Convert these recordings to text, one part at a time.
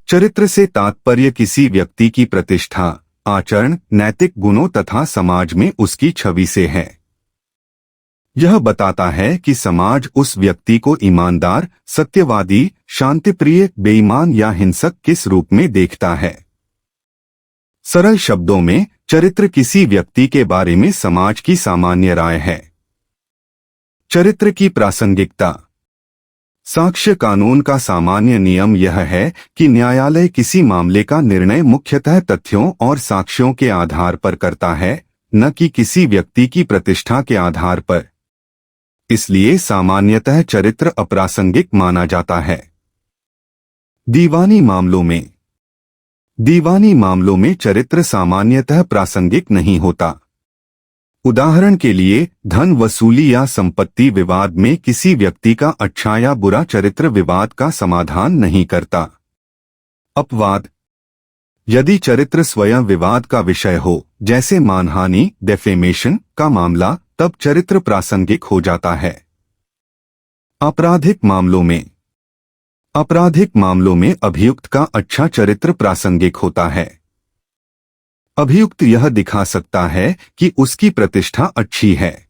चरित्र से तात्पर्य किसी व्यक्ति की प्रतिष्ठा, आचरण, नैतिक गुणों तथा समाज में उसकी छवि से है। यह बताता है कि समाज उस व्यक्ति को ईमानदार, सत्यवादी, शांतिप्रिय, बेईमान या हिंसक किस रूप में देखता है। सरल शब्दों में, चरित्र किसी व्यक्ति के बारे में समाज की सामान्य राय है। चरित्र की प्रासंगिकता। साक्ष्य कानून का सामान्य नियम यह है कि न्यायालय किसी मामले का निर्णय मुख्यतः तथ्यों और साक्ष्यों के आधार पर करता है, न कि किसी व्यक्ति की प्रतिष्ठा के आधार पर। इसलिए सामान्यतः चरित्र अप्रासंगिक माना जाता है। दीवानी मामलों में चरित्र सामान्यतः प्रासंगिक नहीं होता। उदाहरण के लिए, धन वसूली या संपत्ति विवाद में किसी व्यक्ति का अच्छा या बुरा चरित्र विवाद का समाधान नहीं करता। अपवाद। यदि चरित्र स्वयं विवाद का विषय हो, जैसे मानहानि, डेफेमेशन का मामला, तब चरित्र प्रासंगिक हो जाता है। आपराधिक मामलों में अभियुक्त का अच्छा चरित्र प्रासंगिक होता है। अभियुक्त यह दिखा सकता है कि उसकी प्रतिष्ठा अच्छी है।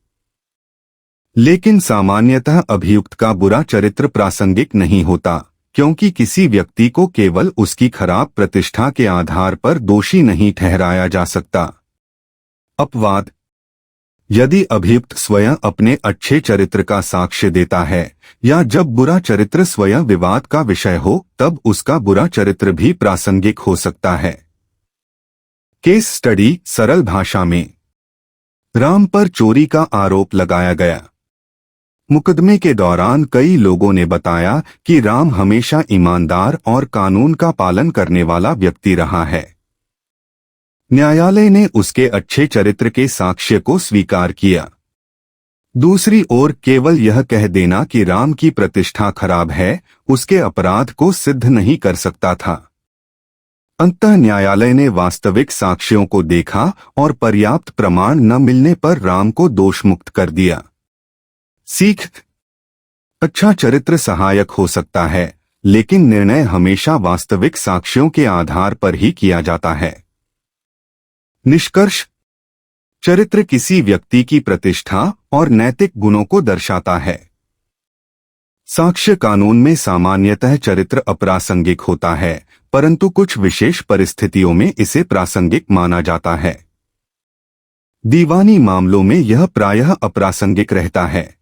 लेकिन सामान्यतः अभियुक्त का बुरा चरित्र प्रासंगिक नहीं होता, क्योंकि किसी व्यक्ति को केवल उसकी खराब प्रतिष्ठा के आधार पर दोषी नहीं ठहराया जा सकता। अपवाद। यदि अभियुक्त स्वयं अपने अच्छे चरित्र का साक्ष्य देता है, या जब बुरा चरित्र स्वयं विवाद का विषय हो, तब उसका बुरा चरित्र भी प्रासंगिक हो सकता है। Case study. सरल भाषा में, राम पर चोरी का आरोप लगाया गया। मुकदमे के दौरान कई लोगों ने बताया कि राम हमेशा ईमानदार और कानून का पालन करने वाला व्यक्ति रहा है। न्यायालय ने उसके अच्छे चरित्र के साक्ष्य को स्वीकार किया। दूसरी ओर, केवल यह कह देना कि राम की प्रतिष्ठा खराब है, उसके अपराध को सिद्ध नहीं कर सकता था। अंततः न्यायालय ने वास्तविक साक्ष्यों को देखा और पर्याप्त प्रमाण न मिलने पर राम को दोषमुक्त कर दिया। सीख। अच्छा चरित्र सहायक हो सकता है, लेकिन निर्णय हमेशा वास्तविक साक्ष्यों के आधार पर ही किया जाता है। निष्कर्ष। चरित्र किसी व्यक्ति की प्रतिष्ठा और नैतिक गुणों को दर्शाता है। साक्ष्य कानून में सामान्यतः चरित्र अप्रासंगिक होता है, परंतु कुछ विशेष परिस्थितियों में इसे प्रासंगिक माना जाता है। दीवानी मामलों में यह प्रायः अप्रासंगिक रहता है।